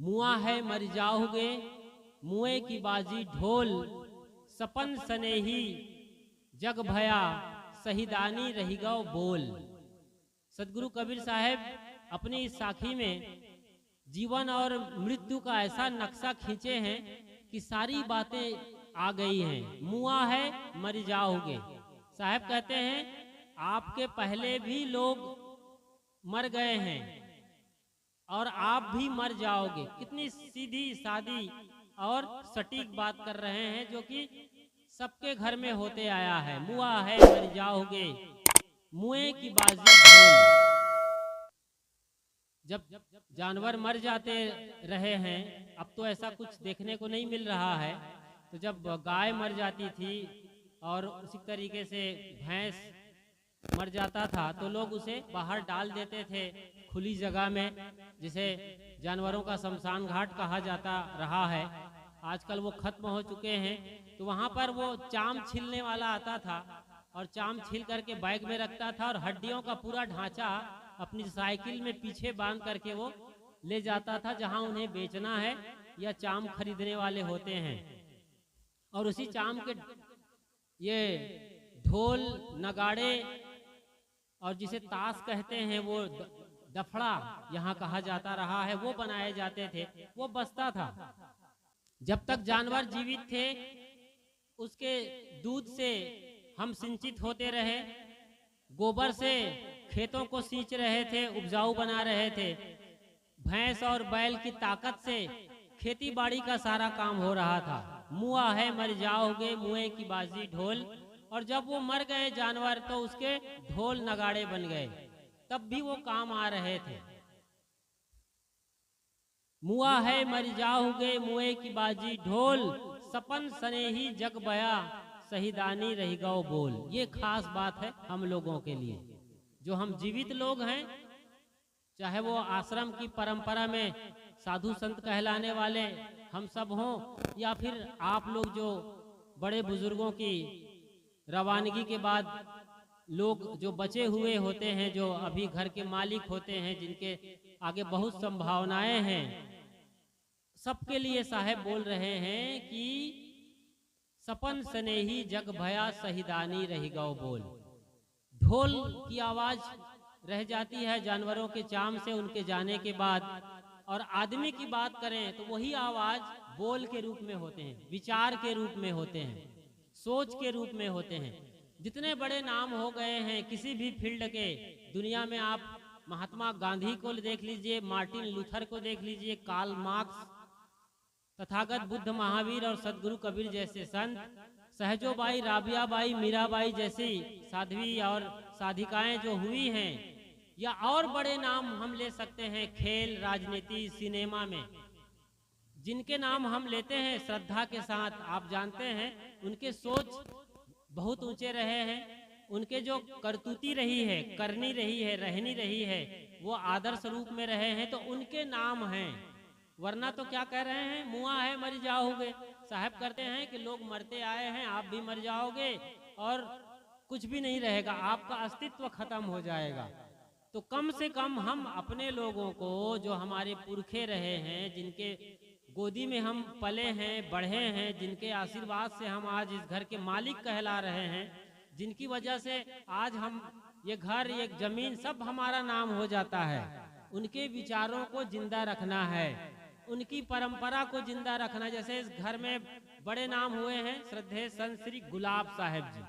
मुआ है मर जाओगे, मुए की बाजी ढोल, सपन सनेही जग भया, शहीदानी रही गौ बोल। सदगुरु कबीर साहब अपनी इस साखी में जीवन और मृत्यु का ऐसा नक्शा खींचे हैं कि सारी बातें आ गई हैं। मुआ है मर जाओगे। साहब कहते हैं आपके पहले भी लोग मर गए हैं और आप भी मर जाओगे। कितनी सीधी सादी और सटीक बात कर रहे हैं जो कि सबके घर में होते आया है। मुआ है मर जाओगे, मुए की बाजी ढोल। जब जानवर मर जाते रहे हैं, अब तो ऐसा कुछ देखने को नहीं मिल रहा है। तो जब गाय मर जाती थी और उसी तरीके से भैंस मर जाता था तो लोग उसे बाहर डाल देते थे खुली जगह में, जिसे जानवरों का शमशान घाट कहा जाता रहा है। आजकल वो खत्म हो चुके हैं। तो वहाँ पर वो चाम छीलने वाला आता था और चाम छील करके बैग में रखता था और हड्डियों का पूरा ढांचा अपनी साइकिल में पीछे बांध करके वो ले जाता था जहाँ उन्हें बेचना है या चाम खरीदने वाले होते हैं। और उसी चाम के ये ढोल नगाड़े और जिसे ताश कहते हैं, वो डफड़ा यहाँ कहा जाता रहा है, वो बनाए जाते थे, वो बजता था। जब तक जानवर जीवित थे उसके दूध से हम सिंचित होते रहे, गोबर से खेतों को सींच रहे थे, उपजाऊ बना रहे थे। भैंस और बैल की ताकत से खेती बाड़ी का सारा काम हो रहा था। मुआ है मर जाओगे, मुए की बाजी ढोल। और जब वो मर गए जानवर तो उसके ढोल नगाड़े बन गए, तब भी वो काम आ रहे थे। मुआ है मर जाओगे, मुए की बाजी ढोल, सपन सनेही जग बया, शहीदानी रही गौ बोल। ये खास बात है हम लोगों के लिए, जो हम जीवित लोग हैं, चाहे वो आश्रम की परंपरा में साधु संत कहलाने वाले हम सब हों, या फिर आप लोग जो बड़े बुजुर्गों की रवानगी के बाद लोग जो बचे हुए होते हैं, जो अभी घर के मालिक होते हैं, जिनके आगे बहुत संभावनाएं हैं, सबके लिए साहब बोल रहे हैं कि सपन सनेही जग भया, शहीदानी रही गौ बोल। ढोल की आवाज रह जाती है जानवरों के चाम से उनके जाने के बाद, और आदमी की बात करें तो वही आवाज बोल के रूप में होते हैं, विचार के रूप में होते हैं, सोच के रूप में होते हैं। जितने बड़े नाम हो गए हैं किसी भी फील्ड के दुनिया में, आप महात्मा गांधी को देख लीजिए, मार्टिन लूथर को देख लीजिए, कार्ल मार्क्स, तथागत बुद्ध महावीर और सदगुरु कबीर जैसे संत, सहजोबाई, राबियाबाई, मीराबाई जैसी साध्वी और साधिकाएं जो हुई हैं, या और बड़े नाम हम ले सकते हैं खेल, राजनीति, सिनेमा में, जिनके नाम हम लेते हैं श्रद्धा के साथ। आप जानते हैं उनके सोच बहुत ऊंचे रहे हैं, उनके जो करतूती रही है, करनी रही है, रहनी रही है, वो आदर्श रूप में रहे हैं, तो उनके नाम हैं। वरना तो क्या कह रहे हैं, मुआ है मर जाओगे। साहब करते हैं कि लोग मरते आए हैं, आप भी मर जाओगे और कुछ भी नहीं रहेगा, आपका अस्तित्व खत्म हो जाएगा। तो कम से कम हम अपने लोगों को, जो हमारे पुरखे रहे हैं, जिनके गोदी में हम पले हैं, बढ़े हैं, जिनके आशीर्वाद से हम आज इस घर के मालिक कहला रहे हैं, जिनकी वजह से आज हम ये घर, ये जमीन सब हमारा नाम हो जाता है, उनके विचारों को जिंदा रखना है, उनकी परंपरा को जिंदा रखना। जैसे इस घर में बड़े नाम हुए हैं श्रद्धेय संत श्री गुलाब साहब जी,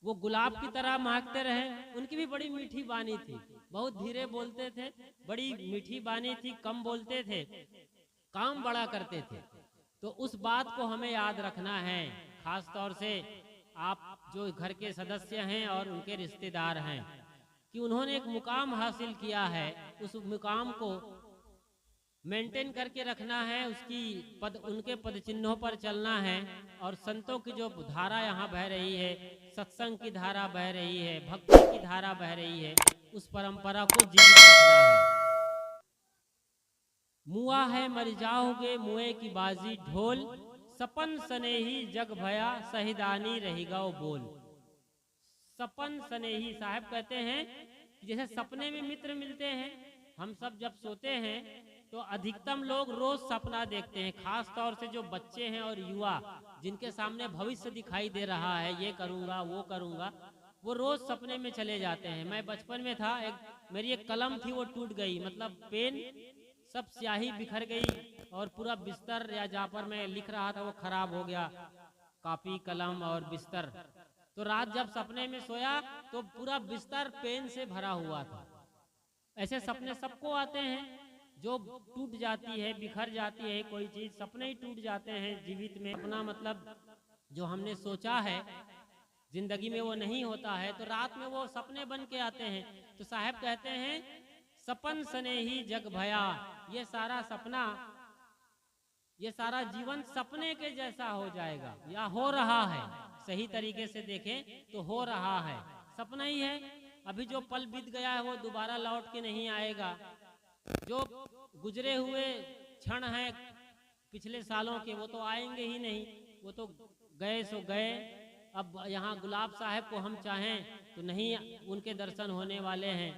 वो गुलाब की तरह महकते रहे। उनकी भी बड़ी मीठी बानी थी, बहुत धीरे बोलते थे, बड़ी मीठी बानी थी, कम बोलते थे, काम बड़ा करते थे। तो उस बात को हमें याद रखना है, खास तौर से आप जो घर के सदस्य हैं और उनके रिश्तेदार हैं, कि उन्होंने एक मुकाम हासिल किया है, उस मुकाम को मेंटेन करके रखना है, उसकी उनके पद चिन्हों पर चलना है। और संतों की जो धारा यहाँ बह रही है, सत्संग की धारा बह रही है, भक्ति की धारा बह रही है, उस परंपरा को जीवित रखना है। मुआ है मर जाओगे, मुए की बाजी ढोल, सपन सनेही जग भया, शहीदानी रही गौ बोल। सपन सनेही, साहब कहते हैं कि जैसे सपने में मित्र मिलते हैं, हम सब जब सोते हैं तो अधिकतम लोग रोज सपना देखते हैं, खास तौर से जो बच्चे हैं और युवा जिनके सामने भविष्य दिखाई दे रहा है, ये करूंगा वो करूंगा, वो रोज सपने में चले जाते हैं। मैं बचपन में था, मेरी एक कलम थी वो टूट गई, मतलब पेन सब स्याही बिखर गई और पूरा बिस्तर या जहाँ पर मैं लिख रहा था वो खराब हो गया, कॉपी कलम और बिस्तर। तो रात जब सपने में सोया तो पूरा बिस्तर पेन से भरा हुआ था। ऐसे सपने सबको आते हैं, जो टूट जाती है, बिखर जाती है कोई चीज, सपने ही टूट जाते हैं जीवित में। अपना मतलब जो हमने सोचा है जिंदगी में वो नहीं होता है, तो रात में वो सपने बन के आते हैं। तो साहब कहते हैं सपन सने ही जग भया, ये सारा सपना, ये सारा जीवन सपने के जैसा हो जाएगा या हो रहा है। सही तरीके से देखें तो हो रहा है, सपना ही है। अभी जो पल बीत गया है वो दोबारा लौट के नहीं आएगा। जो गुजरे हुए क्षण हैं पिछले सालों के, वो तो आएंगे ही नहीं, वो तो गए सो गए। अब यहाँ गुलाब साहब को हम चाहें तो नहीं उनके दर्शन होने वाले हैं,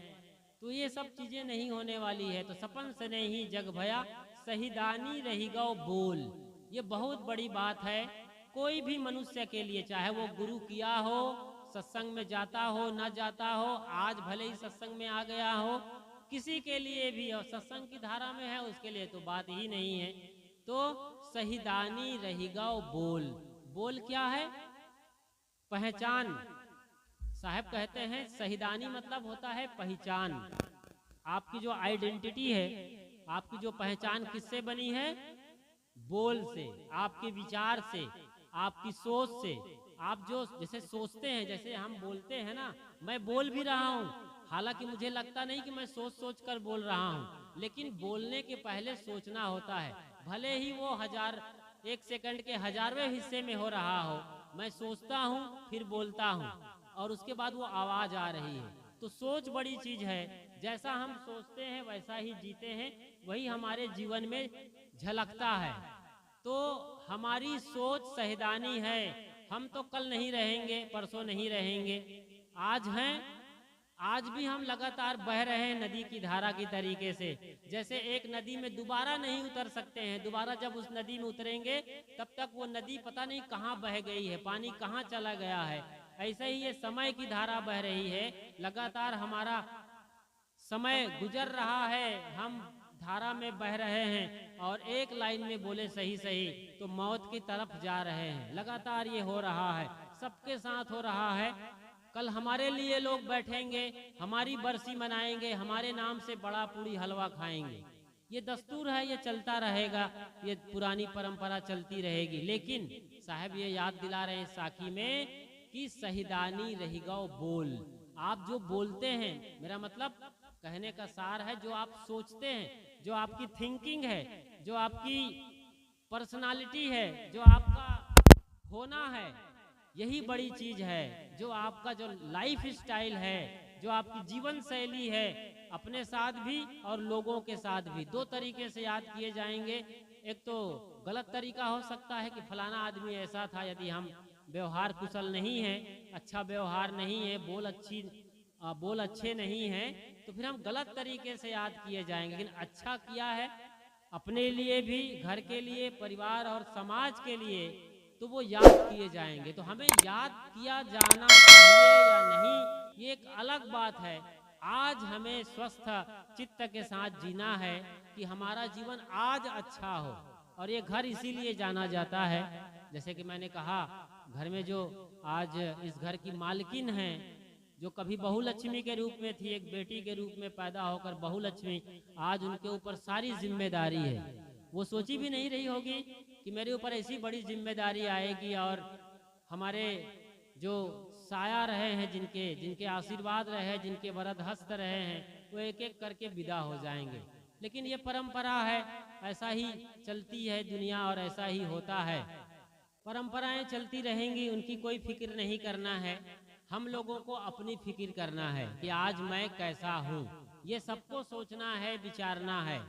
तो ये सब चीजें नहीं होने वाली है। तो सपन से नहीं जग भया, सहीदानी रही गौ बोल, ये बहुत बड़ी बात है कोई भी मनुष्य के लिए, चाहे वो गुरु किया हो, सत्संग में जाता हो ना जाता हो, आज भले ही सत्संग में आ गया हो, किसी के लिए भी, और सत्संग की धारा में है उसके लिए तो बात ही नहीं है। तो सहीदानी रही गौ बोल, बोल क्या है? पहचान। साहब कहते हैं सहीदानी मतलब होता है पहचान। आपकी जो आइडेंटिटी है, आपकी जो पहचान किससे बनी है? बोल से, आपके विचार से, आपकी सोच से। आप जो जैसे सोचते हैं, जैसे हम बोलते हैं ना, मैं बोल भी रहा हूँ, हालांकि मुझे लगता नहीं कि मैं सोच सोच कर बोल रहा हूँ, लेकिन बोलने के पहले सोचना होता है। भले ही वो एक सेकंड के 1000वें हिस्से में हो रहा हो, मैं सोचता हूँ फिर बोलता हूँ और उसके बाद वो आवाज आ रही है। तो सोच बड़ी चीज है, जैसा हम सोचते हैं वैसा ही जीते हैं, वही हमारे जीवन में झलकता है। तो हमारी सोच सहीदानी है। हम तो कल नहीं रहेंगे, परसों नहीं रहेंगे, आज हैं। आज भी हम लगातार बह रहे हैं नदी की धारा की तरीके से। जैसे एक नदी में दोबारा नहीं उतर सकते हैं, दोबारा जब उस नदी में उतरेंगे तब तक वो नदी पता नहीं कहाँ बह गई है, पानी कहाँ चला गया है। ऐसे ही ये समय की धारा बह रही है, लगातार हमारा समय गुजर रहा है, हम धारा में बह रहे हैं और एक लाइन में बोले सही सही तो मौत की तरफ जा रहे हैं। लगातार ये हो रहा है, सबके साथ हो रहा है। कल हमारे लिए लोग बैठेंगे, हमारी बरसी मनाएंगे, हमारे नाम से बड़ा पूड़ी हलवा खाएंगे। ये दस्तूर है, ये चलता रहेगा, ये पुरानी परंपरा चलती रहेगी। लेकिन साहब ये याद दिला रहे हैं साखी में कि सहीदानी रही गौ बोल। आप जो बोलते हैं, मेरा मतलब कहने का सार है, जो आप सोचते हैं, जो आपकी थिंकिंग है, जो आपकी पर्सनालिटी है, जो आपका होना है, यही बड़ी चीज है। जो आपका जो लाइफ स्टाइल है, जो आपकी जीवन शैली है, अपने साथ भी और लोगों के साथ भी, दो तरीके से याद किए जाएंगे। एक तो गलत तरीका हो सकता है कि फलाना आदमी ऐसा था, यदि हम व्यवहार कुशल नहीं है, अच्छा व्यवहार नहीं है, बोल अच्छे नहीं हैं, तो फिर हम गलत तरीके से याद किए जाएंगे। लेकिन अच्छा किया है अपने लिए भी, घर के लिए, परिवार और समाज के लिए, तो वो याद किए जाएंगे। तो हमें याद किया जाना चाहिए या नहीं, ये एक अलग बात है। आज हमें स्वस्थ चित्त के साथ जीना है कि हमारा जीवन आज अच्छा हो, और ये घर इसीलिए जाना जाता है। जैसे कि मैंने कहा, घर में जो आज इस घर की मालकिन हैं, जो कभी बहुलक्ष्मी के रूप में थी, एक बेटी के रूप में पैदा होकर बहुलक्ष्मी, आज उनके ऊपर सारी जिम्मेदारी है। वो सोची भी नहीं रही होगी कि मेरे ऊपर ऐसी बड़ी जिम्मेदारी आएगी, और हमारे जो साया रहे हैं, जिनके आशीर्वाद रहे हैं, जिनके वरद हस्त रहे हैं, वो एक एक करके विदा हो जाएंगे। लेकिन ये परंपरा है, ऐसा ही चलती है दुनिया और ऐसा ही होता है। परंपराएं चलती रहेंगी, उनकी कोई फिक्र नहीं करना है। हम लोगों को अपनी फिक्र करना है कि आज मैं कैसा हूँ, ये सबको सोचना है, विचारना है।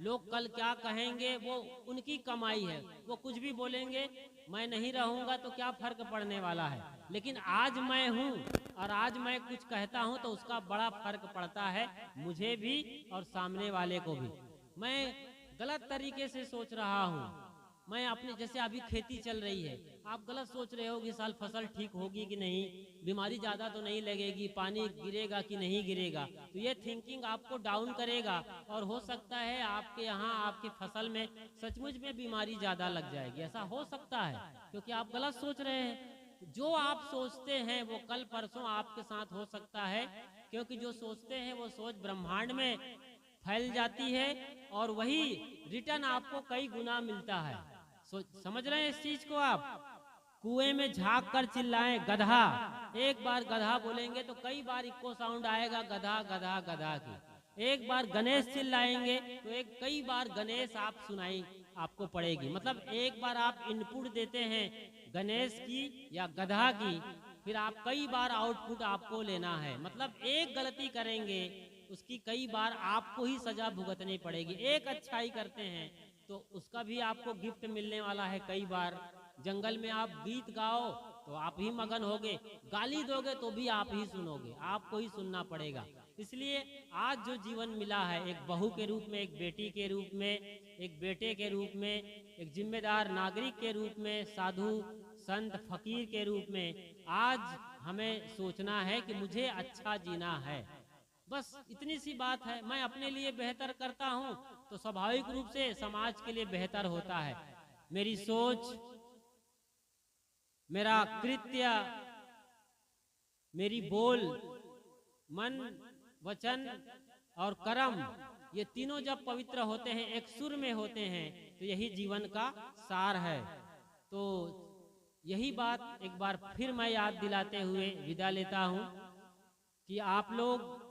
लोग कल क्या कहेंगे वो उनकी कमाई है, वो कुछ भी बोलेंगे, मैं नहीं रहूंगा तो क्या फर्क पड़ने वाला है। लेकिन आज मैं हूँ और आज मैं कुछ कहता हूँ तो उसका बड़ा फर्क पड़ता है, मुझे भी और सामने वाले को भी। मैं गलत तरीके से सोच रहा हूँ। मैं अपने जैसे अभी खेती चल रही है, आप गलत सोच रहे हो कि साल फसल ठीक होगी कि नहीं, बीमारी ज़्यादा तो नहीं लगेगी, पानी गिरेगा कि नहीं गिरेगा, तो ये थिंकिंग आपको डाउन करेगा और हो सकता है आपके यहाँ आपके फसल में सचमुच में बीमारी ज़्यादा लग जाएगी। ऐसा हो सकता है क्योंकि आप गलत सोच रहे हैं। जो आप सोचते हैं वो कल परसों आपके साथ हो सकता है, क्योंकि जो सोचते हैं वो सोच ब्रह्मांड में फैल जाती है और वही रिटर्न आपको कई गुना मिलता है। समझ रहे हैं इस चीज को आप? कुएं में झांक कर चिल्लाएं गधा, एक बार गधा बोलेंगे तो कई बार इको साउंड आएगा गधा गधा गधा की। एक बार गणेश चिल्लाएंगे तो एक कई बार गणेश आप सुनाई आपको पड़ेगी। मतलब एक बार आप इनपुट देते हैं गणेश की या गधा की, फिर आप कई बार आउटपुट आपको लेना है। मतलब एक गलती करेंगे उसकी कई बार आपको ही सजा भुगतनी पड़ेगी। एक अच्छाई करते हैं तो उसका भी आपको गिफ्ट मिलने वाला है। कई बार जंगल में आप गीत गाओ तो आप ही मगन होगे, गाली दोगे तो भी आप ही सुनोगे, आपको ही सुनना पड़ेगा। इसलिए आज जो जीवन मिला है, एक बहू के रूप में, एक बेटी के रूप में, एक बेटे के रूप में, एक जिम्मेदार नागरिक के रूप में, साधु संत फकीर के रूप में, आज हमें सोचना है कि मुझे अच्छा जीना है। बस इतनी सी बात है। मैं अपने लिए बेहतर करता हूँ तो स्वाभाविक रूप से समाज के लिए बेहतर होता है। मेरी सोच, मेरा कृत्य, मेरी बोल, मन, वचन और कर्म, ये तीनों जब पवित्र होते हैं, एक सुर में होते हैं, तो यही जीवन का सार है। तो यही बात एक बार फिर मैं याद दिलाते हुए विदा लेता हूँ कि आप लोग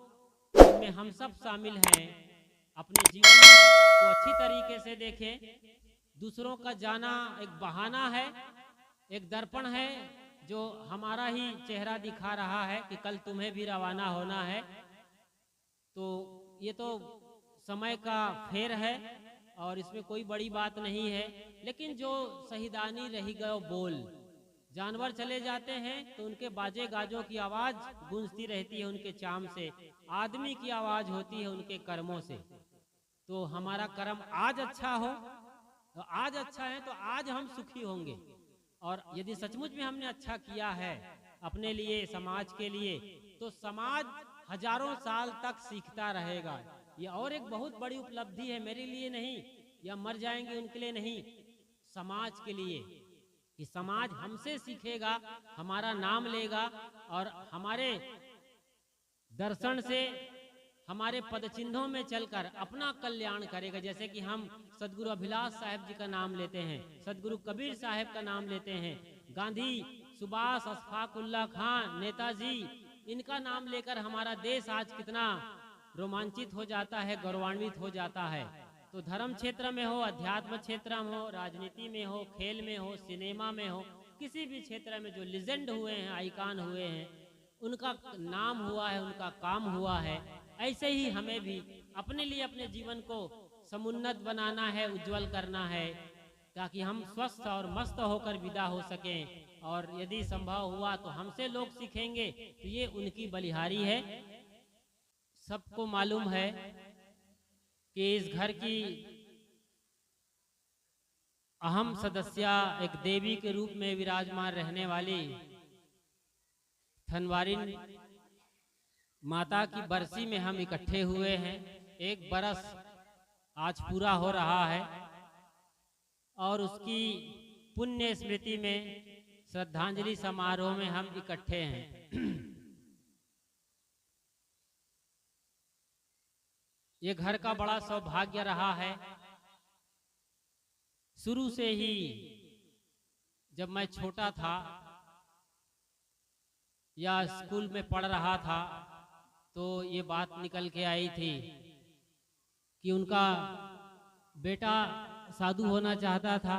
में हम सब शामिल हैं, अपने जीवन को अच्छी तरीके से देखें। दूसरों का जाना एक बहाना है, एक दर्पण है जो हमारा ही चेहरा दिखा रहा है कि कल तुम्हें भी रवाना होना है। तो ये तो समय का फेर है और इसमें कोई बड़ी बात नहीं है। लेकिन जो शहीदानी रही गयो बोल, जानवर चले जाते हैं तो उनके बाजे गाजों की आवाज गूंजती रहती है उनके चाम से, आदमी की आवाज होती है उनके कर्मों से। तो हमारा कर्म आज अच्छा हो, तो आज अच्छा है तो आज हम सुखी होंगे। और यदि सचमुच में हमने अच्छा किया है अपने लिए, समाज के लिए, तो समाज हजारों साल तक सीखता रहेगा। ये और एक बहुत बड़ी उपलब्धि है, मेरे लिए नहीं, या मर जाएंगे उनके लिए नहीं, समाज के लिए, कि समाज हमसे सीखेगा, हमारा नाम लेगा और हमारे दर्शन से, हमारे पदचिन्हों में चलकर अपना कल्याण करेगा। जैसे कि हम सदगुरु अभिलाष साहेब जी का नाम लेते हैं, सदगुरु कबीर साहेब का नाम लेते हैं, गांधी, सुभाष, अशफाकुल्ला खान, नेताजी, इनका नाम लेकर हमारा देश आज कितना रोमांचित हो जाता है, गौरवान्वित हो जाता है। तो धर्म क्षेत्र में हो, अध्यात्म क्षेत्र में हो, राजनीति में हो, खेल में हो, सिनेमा में हो, किसी भी क्षेत्र में जो लीजेंड हुए हैं, आइकान हुए हैं, उनका नाम हुआ है, उनका काम हुआ है। ऐसे ही हमें भी अपने लिए अपने जीवन को समुन्नत बनाना है, उज्जवल करना है, ताकि हम स्वस्थ और मस्त होकर विदा हो सकें। और यदि संभव हुआ तो हमसे लोग सीखेंगे, तो ये उनकी बलिहारी है। सबको मालूम है कि इस घर की अहम सदस्या एक देवी के रूप में विराजमान रहने वाली थनवारिन माता की बरसी में हम इकट्ठे हुए हैं। 1 बरस आज पूरा हो रहा है और उसकी पुण्य स्मृति में श्रद्धांजलि समारोह में हम इकट्ठे हैं। ये घर का बड़ा सौभाग्य रहा है। शुरू से ही जब मैं छोटा था या स्कूल में पढ़ रहा था तो ये बात निकल के आई थी कि उनका बेटा साधु होना चाहता था।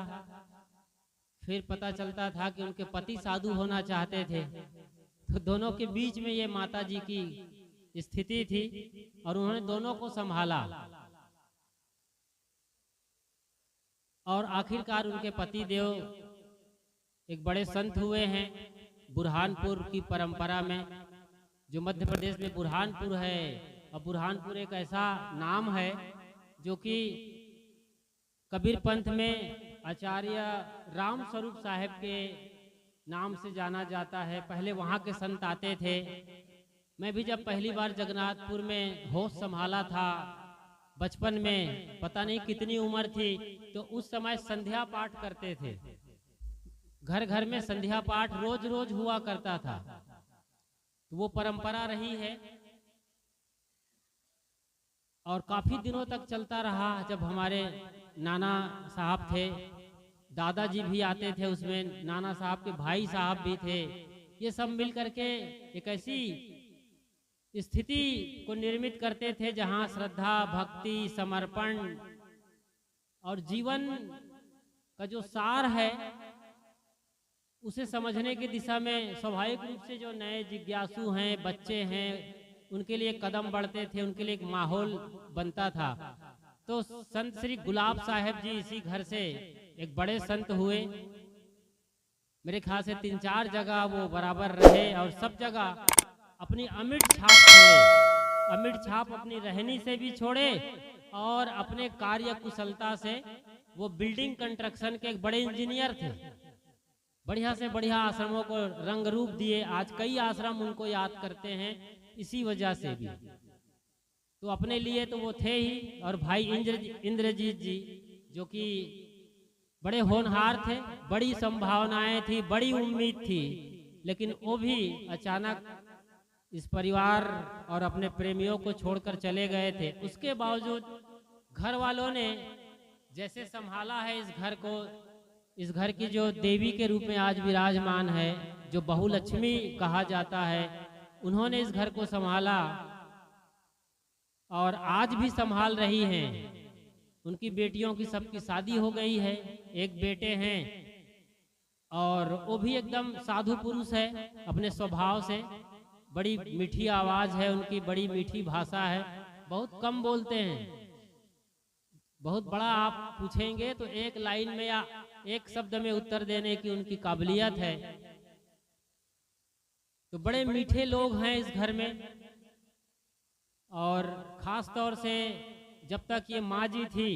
फिर पता चलता था कि उनके पति साधु होना चाहते थे। तो दोनों के बीच में ये माता जी की स्थिति थी और उन्होंने दोनों को संभाला और आखिरकार उनके पति देव एक बड़े संत हुए हैं। बुरहानपुर की परंपरा में, जो मध्य प्रदेश में बुरहानपुर है, और बुरहानपुर एक ऐसा नाम है जो कि कबीर पंथ में आचार्य राम स्वरूप साहेब के नाम से जाना जाता है। पहले वहाँ के संत आते थे। मैं भी जब पहली बार जगन्नाथपुर में होश संभाला था, बचपन में, पता नहीं कितनी उम्र थी, तो उस समय संध्या पाठ करते थे। घर घर में संध्या पाठ रोज रोज हुआ करता था। तो वो परंपरा रही है और काफी दिनों तक चलता रहा। जब हमारे नाना साहब थे, दादाजी भी आते थे उसमें, नाना साहब के भाई साहब भी थे। ये सब मिल करके एक ऐसी स्थिति को निर्मित करते थे जहाँ श्रद्धा, भक्ति, समर्पण और जीवन का जो सार है उसे समझने की दिशा में स्वाभाविक रूप से जो नए जिज्ञासु हैं, बच्चे हैं, उनके लिए कदम बढ़ते थे, उनके लिए एक माहौल बनता था। तो संत श्री गुलाब साहब जी इसी घर से एक बड़े संत हुए। मेरे ख्याल से 3-4 जगह वो बराबर रहे और सब जगह अपनी अमिट छाप छोड़े। अमिट छाप अपनी रहनी से भी छोड़े और अपने कार्य कुशलता से। वो बिल्डिंग कंस्ट्रक्शन के एक बड़े इंजीनियर थे। बढ़िया से बढ़िया आश्रमों को रंग रूप दिए। आज कई आश्रम उनको याद करते हैं इसी वजह से भी। तो अपने लिए तो वो थे ही, और भाई इंद्रजीत जी जो कि बड़े होनहार थे, बड़ी संभावनाएं थी, बड़ी उम्मीद थी, लेकिन वो भी अचानक इस परिवार और अपने प्रेमियों को छोड़कर चले गए थे। उसके बावजूद घर वालों ने जैसे संभाला है इस घर को, इस घर की जो देवी के रूप में आज विराजमान है, जो बहुलक्ष्मी कहा जाता है, उन्होंने इस घर को संभाला और आज भी संभाल रही हैं। उनकी बेटियों की सबकी शादी हो गई है, एक बेटे हैं और वो भी एकदम साधु पुरुष है अपने स्वभाव से। बड़ी मीठी आवाज है उनकी, बड़ी मीठी भाषा है, बहुत कम बोलते हैं। बहुत बड़ा आप पूछेंगे तो एक लाइन में या एक शब्द में उत्तर देने की उनकी काबिलियत है। तो बड़े मीठे लोग हैं इस घर में। और खास तौर से जब तक ये माँ जी थी,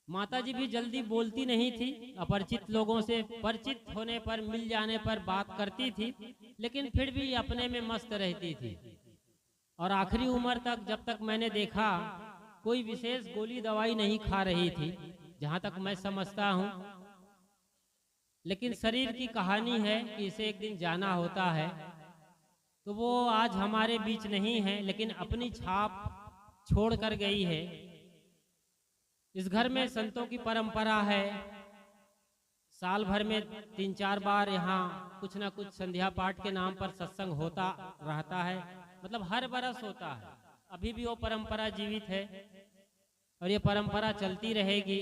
माता जी भी जल्दी बोलती नहीं थी, अपरिचित लोगों से परिचित होने पर, मिल जाने पर बात करती थी, लेकिन फिर भी अपने में मस्त रहती थी। और आखिरी उम्र तक, जब तक मैंने देखा, कोई विशेष गोली दवाई नहीं खा रही थी, जहाँ तक मैं समझता हूँ। लेकिन शरीर की कहानी है कि इसे एक दिन जाना होता है। तो वो आज हमारे बीच नहीं है, लेकिन अपनी छाप छोड़ कर गई है। इस घर में संतों की परंपरा है। साल भर में 3-4 बार यहाँ कुछ ना कुछ संध्या पाठ के नाम पर सत्संग होता रहता है, मतलब हर बरस होता है। अभी भी वो परंपरा जीवित है और ये परंपरा चलती रहेगी।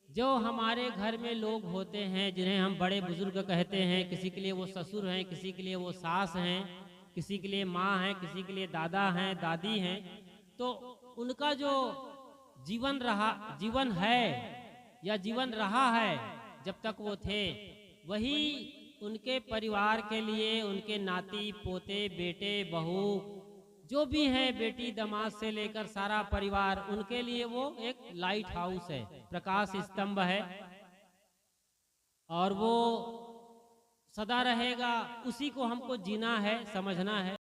जो हमारे घर में लोग होते हैं, जिन्हें हम बड़े बुजुर्ग कहते हैं, किसी के लिए वो ससुर हैं, किसी के लिए वो सास हैं, किसी के लिए माँ हैं, किसी के लिए दादा हैं, दादी हैं, तो उनका जो जीवन है या जीवन रहा है जब तक वो थे, वही उनके परिवार के लिए, उनके नाती पोते, बेटे बहू, जो भी हैं, बेटी दामाद से लेकर सारा परिवार, उनके लिए वो एक लाइट हाउस है, प्रकाश स्तंभ है और वो सदा रहेगा। उसी को हमको जीना है, समझना है।